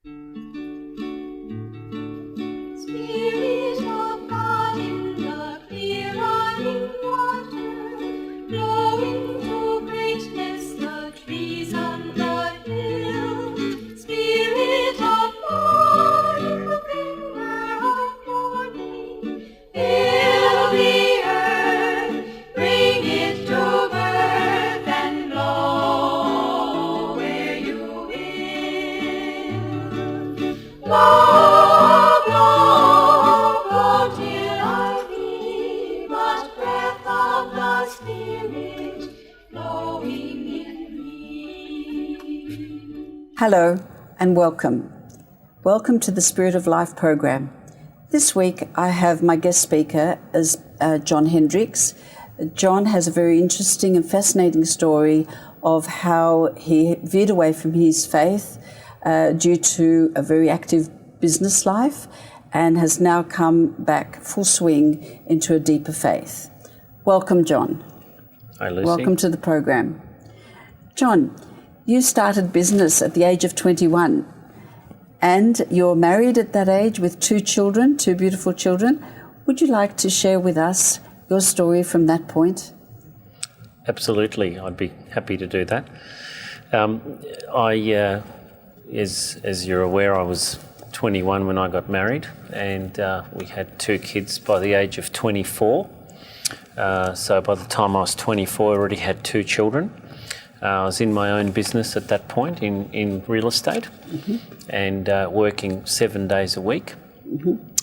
Spirit of God in the clear running water, blowing to greatness the trees on the hill. Spirit of God in the glimmer of morning, fill the earth, bring it to birth, and blow where you will. Blow, blow, blow till I be but breath of the Spirit blowing in me. Hello and welcome. Welcome to the Spirit of Life program. This week I have my guest speaker as John Hendricks. John has a very interesting and fascinating story of how he veered away from his faith due to a very active business life and has now come back full swing into a deeper faith. Welcome, John. Hi, Lucy. Welcome to the program. John, you started business at the age of 21 and you're married at that age with two beautiful children. Would you like to share with us your story from that point? Absolutely, I'd be happy to do that. As you're aware, I was 21 when I got married, and we had two kids by the age of 24. So by the time I was 24, I already had two children. I was in my own business at that point in real estate, and working 7 days a week.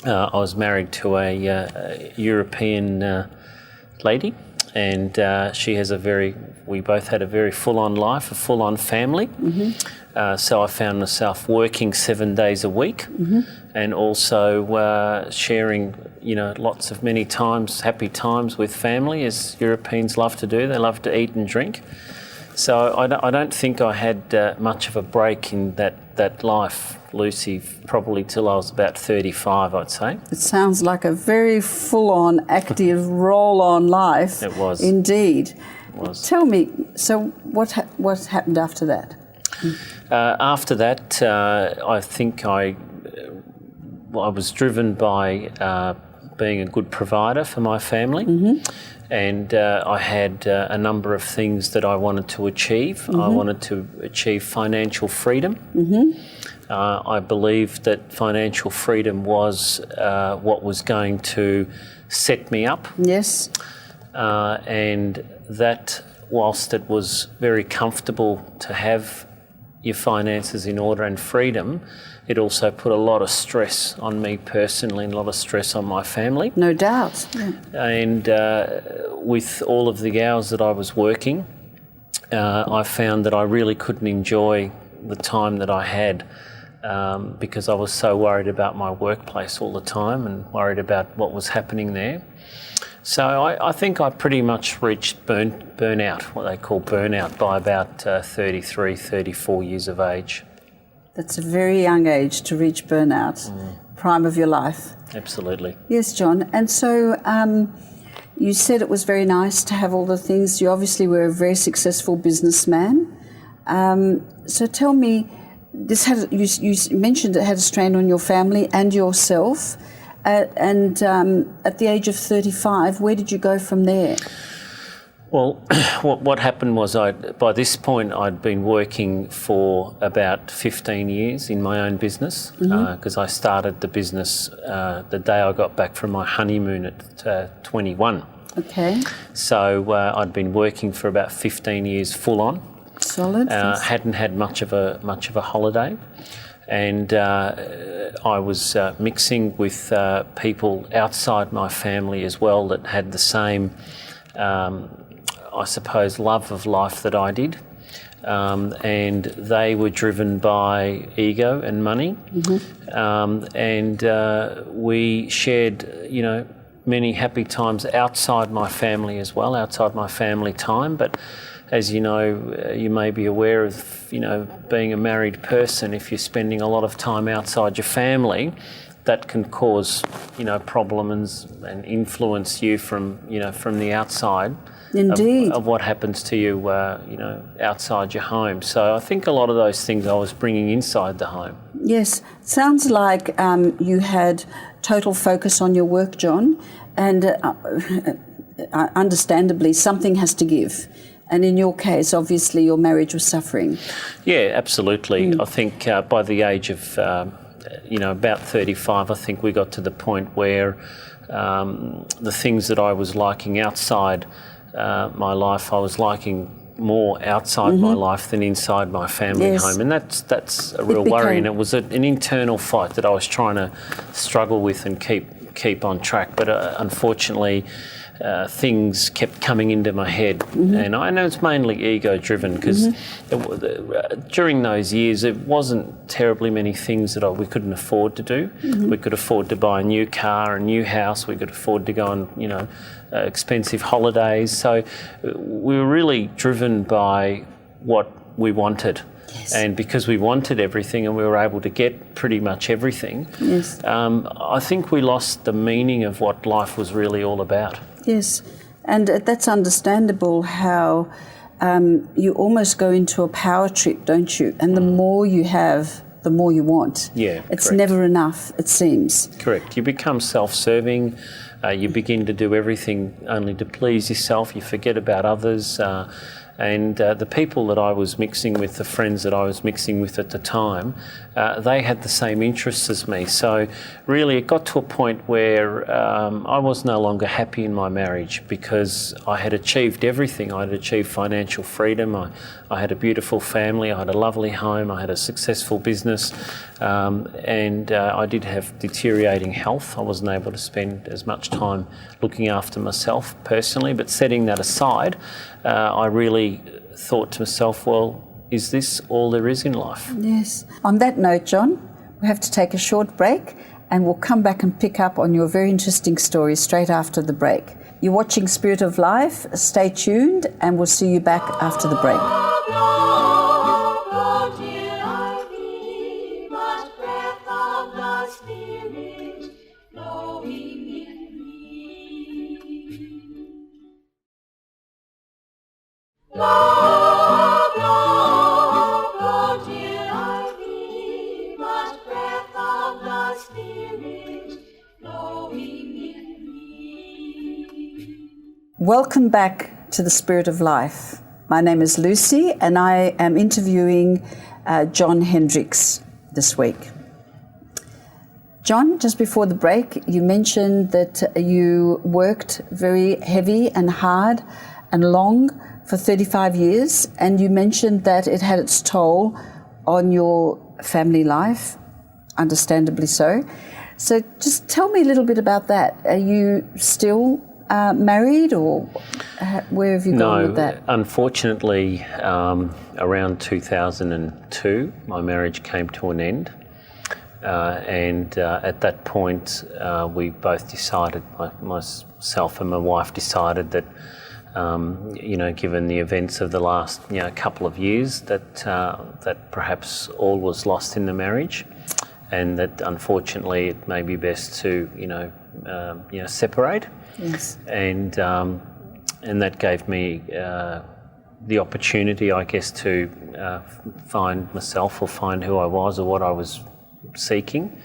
I was married to a European lady, and she has we both had a very full-on life, a full-on family. So I found myself working 7 days a week, and also sharing, many times, happy times with family, as Europeans love to do. They love to eat and drink. So I don't think I had much of a break in that life, Lucy, probably till I was about 35, I'd say. It sounds like a very full-on, active, roll-on life. It was. Indeed. It was. Tell me, so what happened after that? After that, I think I was driven by being a good provider for my family. And I had a number of things that I wanted to achieve. I wanted to achieve financial freedom. I believed that financial freedom was what was going to set me up. Yes. And that, whilst it was very comfortable to have your finances in order and freedom, it also put a lot of stress on me personally and a lot of stress on my family. No doubt. Yeah. And with all of the hours that I was working, I found that I really couldn't enjoy the time that I had because I was so worried about my workplace all the time and worried about what was happening there. So I think I pretty much reached burnout, what they call burnout, by about 33, 34 years of age. That's a very young age to reach burnout, prime of your life. Absolutely. Yes, John. And so you said it was very nice to have all the things. You obviously were a very successful businessman. So tell me, you mentioned it had a strain on your family and yourself. And at the age of 35, where did you go from there? Well, what happened was by this point I'd been working for about 15 years in my own business because I started the business the day I got back from my honeymoon at 21. Okay. So I'd been working for about 15 years full on. Solid. Hadn't had much of a holiday. And I was mixing with people outside my family as well that had the same, I suppose, love of life that I did. And they were driven by ego and money. And we shared, many happy times outside my family as well, outside my family time. But as you know, you may be aware of, being a married person, if you're spending a lot of time outside your family, that can cause, problems and influence you from the outside Indeed. of what happens to you, outside your home. So I think a lot of those things I was bringing inside the home. Yes, sounds like you had total focus on your work, John, and understandably something has to give. And in your case, obviously, your marriage was suffering. Yeah, absolutely. I think by the age of, about 35, I think we got to the point where the things that I was liking outside my life, I was liking more outside my life than inside my family home, and that's a real worry. And it was an internal fight that I was trying to struggle with and keep on track. But unfortunately, things kept coming into my head, and I know it's mainly ego-driven because during those years it wasn't terribly many things that we couldn't afford to do. We could afford to buy a new car, a new house. We could afford to go on, expensive holidays. So we were really driven by what we wanted. Yes. And because we wanted everything and we were able to get pretty much everything, I think we lost the meaning of what life was really all about. Yes, and that's understandable how you almost go into a power trip, don't you? And the more you have, the more you want. Yeah, it's correct. never enough, it seems. Correct. You become self-serving. You begin to do everything only to please yourself. You forget about others. And the people that I was mixing with, the friends that I was mixing with at the time, they had the same interests as me. So really it got to a point where I was no longer happy in my marriage because I had achieved everything. I had achieved financial freedom. I had a beautiful family. I had a lovely home. I had a successful business. And I did have deteriorating health. I wasn't able to spend as much time looking after myself personally, but setting that aside, I really thought to myself, well, is this all there is in life? Yes. On that note, John, we have to take a short break and we'll come back and pick up on your very interesting story straight after the break. You're watching Spirit of Life. Stay tuned and we'll see you back after the break. Love, love, oh dear I thee, but breath of the Spirit blowing in me. Welcome back to the Spirit of Life. My name is Lucy and I am interviewing John Hendricks this week. John, just before the break, you mentioned that you worked very heavy and hard and long for 35 years, and you mentioned that it had its toll on your family life, understandably so. So just tell me a little bit about that. Are you still married, or where have you gone with that? No, unfortunately, around 2002, my marriage came to an end. And at that point, we both decided, myself and my wife decided that given the events of the last couple of years, that perhaps all was lost in the marriage, and that unfortunately it may be best to separate. Yes. And that gave me the opportunity, I guess, to find myself or find who I was or what I was seeking.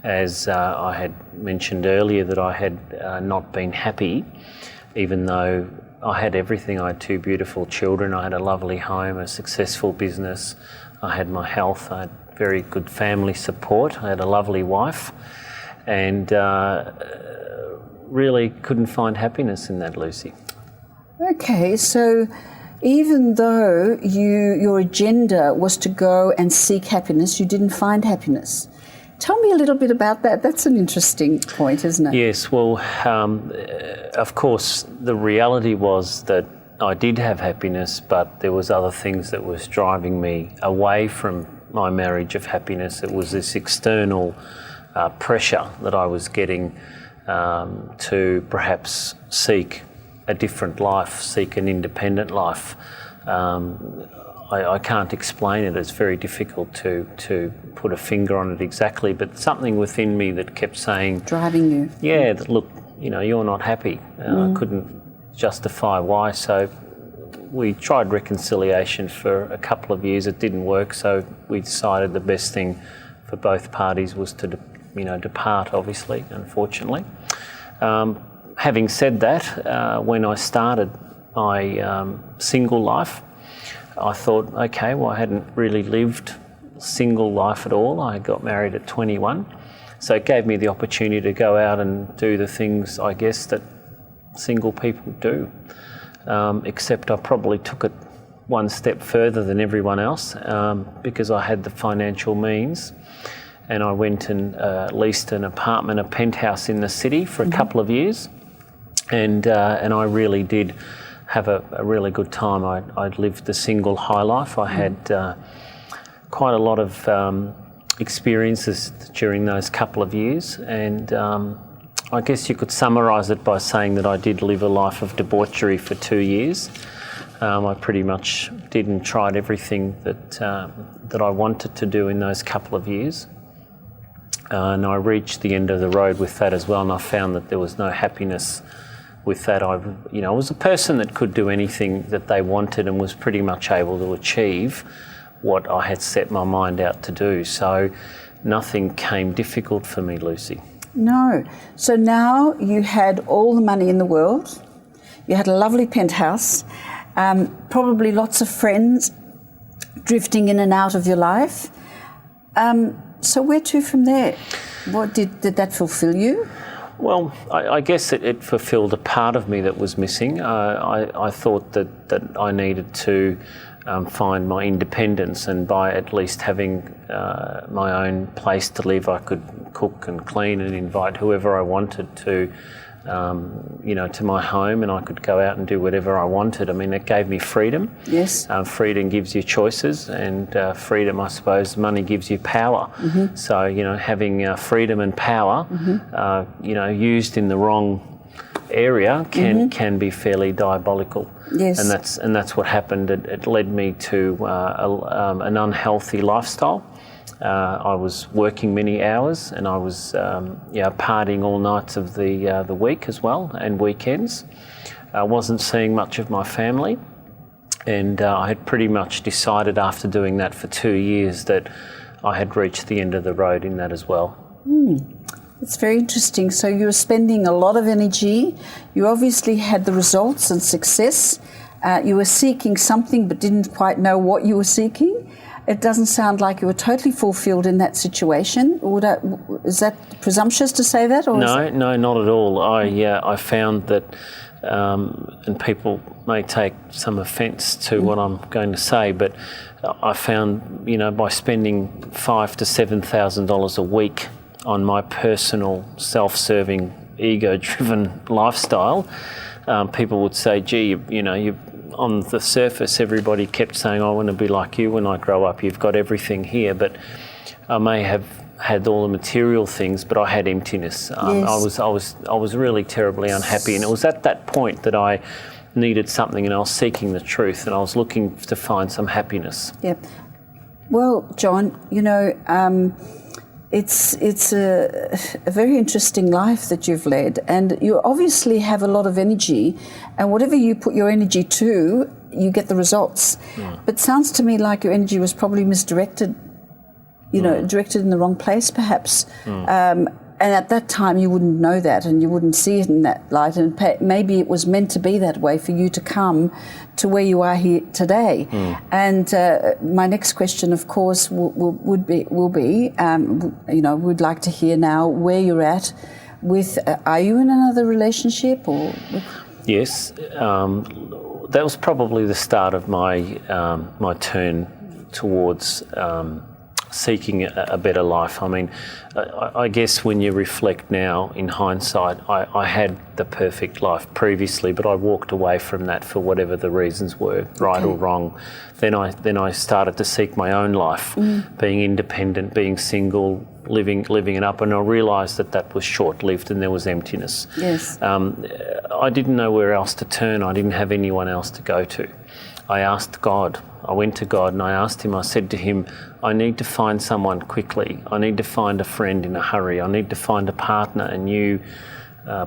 As I had mentioned earlier, that I had not been happy, even though I had everything. I had 2 beautiful children, I had a lovely home, a successful business, I had my health, I had very good family support, I had a lovely wife, and really couldn't find happiness in that, Lucy. Okay, so even though your agenda was to go and seek happiness, you didn't find happiness. Tell me a little bit about that. That's an interesting point, isn't it? Yes, well, of course, the reality was that I did have happiness, but there was other things that was driving me away from my marriage of happiness. It was this external pressure that I was getting to perhaps seek a different life, seek an independent life. I can't explain it. It's very difficult to put a finger on it exactly, but something within me that kept saying, driving you. yeah, that look, you're not happy. I couldn't justify why. So we tried reconciliation for a couple of years. It didn't work, so we decided the best thing for both parties was to depart, obviously, unfortunately. Having said that, when I started my single life, I thought, okay, well, I hadn't really lived single life at all. I got married at 21, so it gave me the opportunity to go out and do the things, I guess, that single people do, except I probably took it one step further than everyone else, because I had the financial means, and I went and leased an apartment, a penthouse in the city for a couple of years, and I really did have a really good time. I'd lived the single high life. I had quite a lot of experiences during those couple of years, and I guess you could summarise it by saying that I did live a life of debauchery for 2 years. I pretty much did and tried everything that I wanted to do in those couple of years. And I reached the end of the road with that as well, and I found that there was no happiness with that. I was a person that could do anything that they wanted and was pretty much able to achieve what I had set my mind out to do. So nothing came difficult for me, Lucy. No. So now you had all the money in the world. You had a lovely penthouse, probably lots of friends drifting in and out of your life. So where to from there? What did that fulfill you? Well, I guess it fulfilled a part of me that was missing. I thought that I needed to find my independence, and by at least having my own place to live, I could cook and clean and invite whoever I wanted to my home, and I could go out and do whatever I wanted. I mean, it gave me freedom. Yes. Freedom gives you choices, and freedom, I suppose, money gives you power. Mm-hmm. So, having freedom and power, used in the wrong area can be fairly diabolical. Yes. And that's what happened. It led me to an unhealthy lifestyle. I was working many hours, and I was partying all nights of the week as well, and weekends. I wasn't seeing much of my family, and I had pretty much decided after doing that for 2 years that I had reached the end of the road in that as well. It's very interesting. So you were spending a lot of energy. You obviously had the results and success. You were seeking something but didn't quite know what you were seeking. It doesn't sound like you were totally fulfilled in that situation. Is that presumptuous to say that? Or No, not at all. I found that, and people may take some offence to what I'm going to say, but I found, by spending $5,000 to $7,000 a week on my personal, self-serving, ego-driven lifestyle, people would say, gee, you on the surface, everybody kept saying, I want to be like you when I grow up. You've got everything here. But I may have had all the material things, but I had emptiness. Yes. I was really terribly unhappy. And it was at that point that I needed something, and I was seeking the truth, and I was looking to find some happiness. Yep. Well, John, it's a very interesting life that you've led, and you obviously have a lot of energy, and whatever you put your energy to, you get the results. But it sounds to me like your energy was probably misdirected, directed in the wrong place perhaps. And at that time you wouldn't know that, and you wouldn't see it in that light, and maybe it was meant to be that way for you to come to where you are here today. And my next question, of course, would be, we'd like to hear now where you're at with, are you in another relationship or? Yes, that was probably the start of my turn towards seeking a better life. I mean, I guess when you reflect now in hindsight, I had the perfect life previously, but I walked away from that for whatever the reasons were, right or wrong. Then I started to seek my own life, being independent, being single, living it up, and I realised that was short-lived and there was emptiness. Yes. I didn't know where else to turn. I didn't have anyone else to go to. I asked God. I went to God and I asked him, I said to him, I need to find someone quickly. I need to find a friend in a hurry. I need to find a partner, a new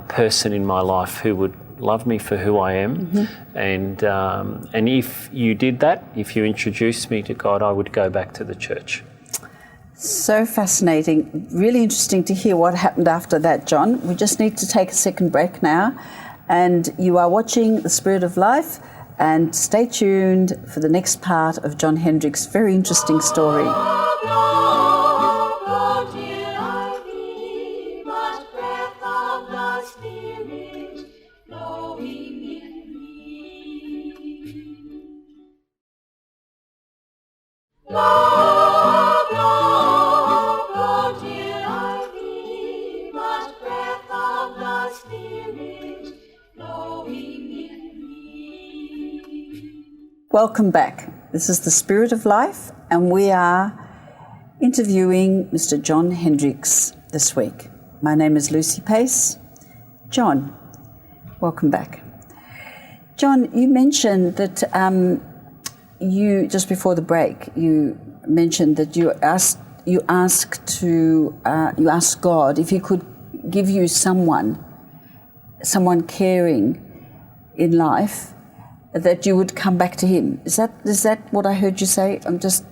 person in my life who would love me for who I am, and if you did that, if you introduced me to God, I would go back to the church. So fascinating. Really interesting to hear what happened after that, John. We just need to take a second break now. And you are watching The Spirit of Life, and stay tuned for the next part of John Hendricks' very interesting story. Welcome back. This is The Spirit of Life, and we are interviewing Mr. John Hendricks this week. My name is Lucy Pace. John, welcome back. John, you mentioned that you, just before the break, you mentioned that you asked God if He could give you someone caring in life, that you would come back to Him. Is that what I heard you say? I'm just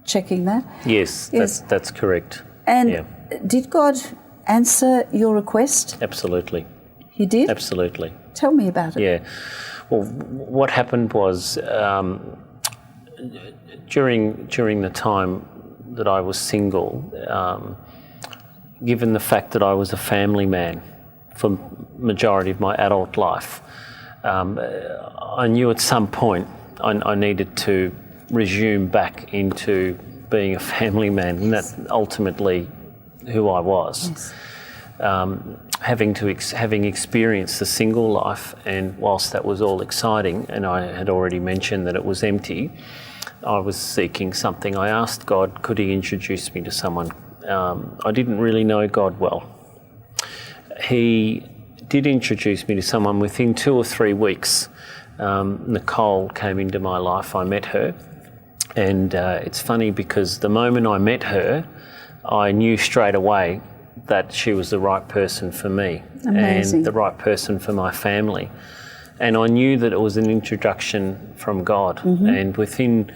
checking that. Yes. That's correct. And did God answer your request? Absolutely. He did? Absolutely. Tell me about it. Yeah. Well, what happened was during the time that I was single, given the fact that I was a family man for majority of my adult life, I knew at some point I needed to resume back into being a family man, and that's ultimately who I was. Yes. Having experienced the single life, and whilst that was all exciting, and I had already mentioned that it was empty, I was seeking something. I asked God, could He introduce me to someone? I didn't really know God well. He did introduce me to someone within 2 or 3 weeks. Nicole came into my life. I met her, and it's funny because the moment I met her, I knew straight away that she was the right person for me. Amazing. And the right person for my family. And I knew that it was an introduction from God. And within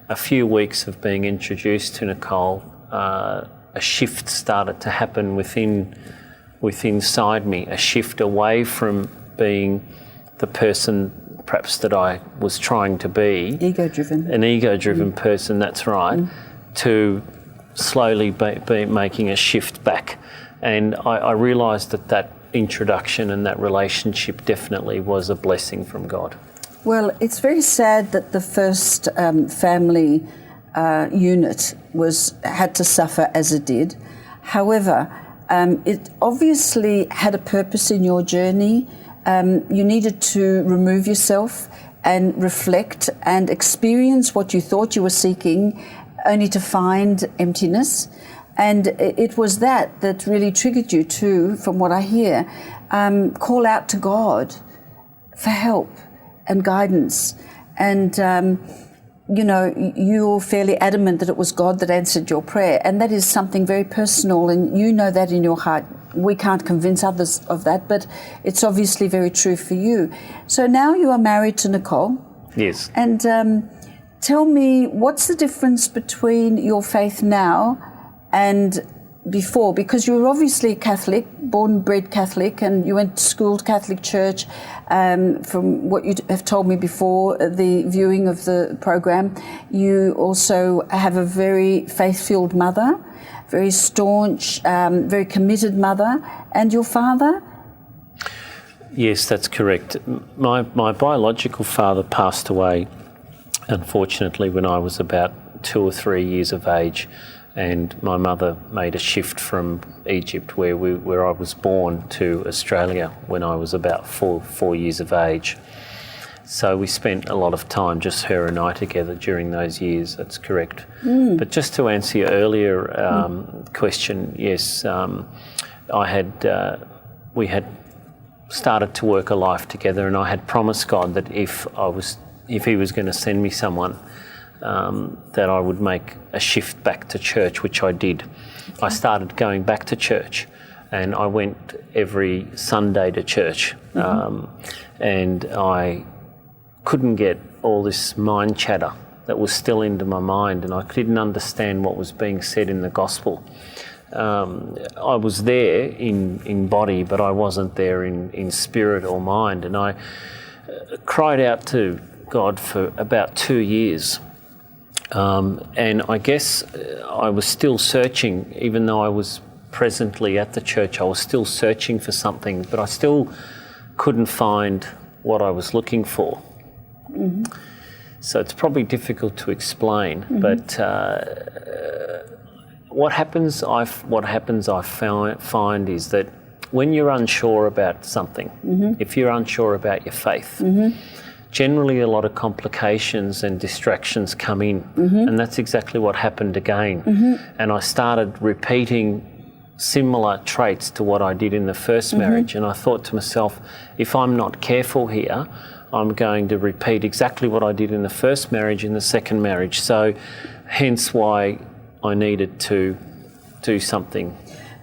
a few weeks of being introduced to Nicole, a shift started to happen inside me, a shift away from being the person perhaps that I was trying to be. Ego-driven. An ego-driven person, that's right, to slowly be making a shift back. And I realised that introduction and that relationship definitely was a blessing from God. Well, it's very sad that the first family unit had to suffer as it did. However, it obviously had a purpose in your journey. You needed to remove yourself and reflect and experience what you thought you were seeking, only to find emptiness. And it was that really triggered you to, from what I hear, call out to God for help and guidance. And, you're fairly adamant that it was God that answered your prayer. And that is something very personal, and you know that in your heart. We can't convince others of that, but it's obviously very true for you. So now you are married to Nicole. Yes. And tell me, what's the difference between your faith now and before? Because you were obviously Catholic, born and bred Catholic, and you went to school to Catholic Church. From what you have told me before the viewing of the program, you also have a very faith-filled mother, very staunch, very committed mother. And your father? Yes, that's correct. My biological father passed away, unfortunately, when I was about 2 or 3 years of age. And my mother made a shift from Egypt, where I was born, to Australia when I was about 4 years of age. So we spent a lot of time, just her and I, together during those years. That's correct. But just to answer your earlier question, yes, we had started to work a life together, and I had promised God that if He was going to send me someone, that I would make a shift back to church, which I did. I started going back to church and I went every Sunday to church, and I couldn't get all this mind chatter that was still into my mind, and I didn't understand what was being said in the gospel. I was there in body, but I wasn't there in spirit or mind, and I cried out to God for about 2 years. And I guess I was still searching, even though I was presently at the church, I was still searching for something, but I still couldn't find what I was looking for. So it's probably difficult to explain, but what happens I find is that when you're unsure about something, if you're unsure about your faith, generally a lot of complications and distractions come in, and that's exactly what happened again. And I started repeating similar traits to what I did in the first marriage, and I thought to myself, if I'm not careful here, I'm going to repeat exactly what I did in the first marriage in the second marriage. So hence why I needed to do something.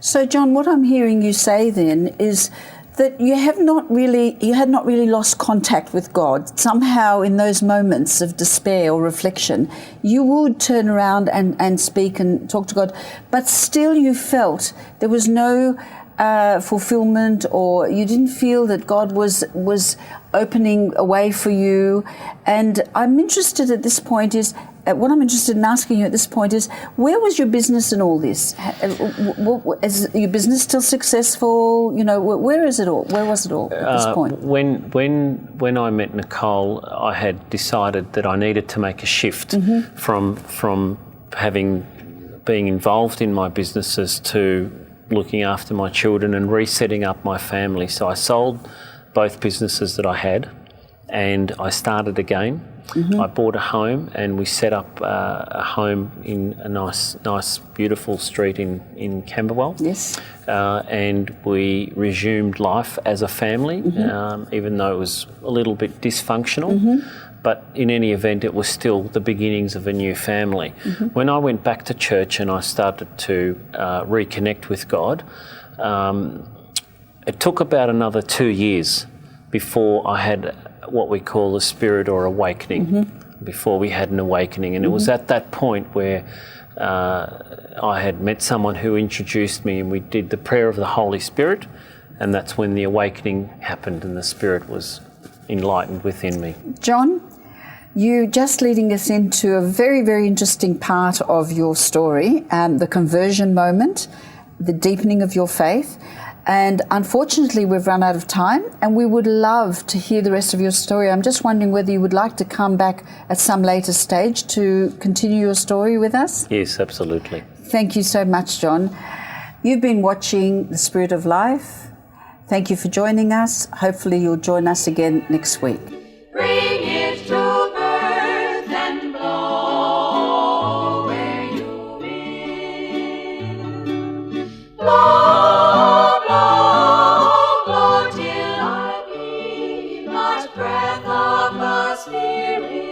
So, John, what I'm hearing you say then is that you had not really lost contact with God. Somehow in those moments of despair or reflection, you would turn around and speak and talk to God, but still you felt there was no fulfillment, or you didn't feel that God was opening a way for you. And I'm interested at this point is, what I'm interested in asking you at this point is, where was your business in all this? Is your business still successful? You know, where is it all? Where was it all at this point? When I met Nicole, I had decided that I needed to make a shift from being involved in my businesses to looking after my children and resetting up my family. So I sold both businesses that I had, and I started again. I bought a home, and we set up a home in a nice, beautiful street in Camberwell. Yes. And we resumed life as a family, even though it was a little bit dysfunctional. But in any event, it was still the beginnings of a new family. When I went back to church and I started to reconnect with God, it took about another 2 years before I had what we call a spirit or awakening, before we had an awakening. And it was at that point where I had met someone who introduced me, and we did the prayer of the Holy Spirit, and that's when the awakening happened and the Spirit was enlightened within me. John, you just leading us into a very, very interesting part of your story, the conversion moment, the deepening of your faith. And unfortunately, we've run out of time, and we would love to hear the rest of your story. I'm just wondering whether you would like to come back at some later stage to continue your story with us? Yes, absolutely. Thank you so much, John. You've been watching The Spirit of Life. Thank you for joining us. Hopefully you'll join us again next week. Bring it to birth and blow where you will. Blow, blow, blow till I be but breath of the Spirit.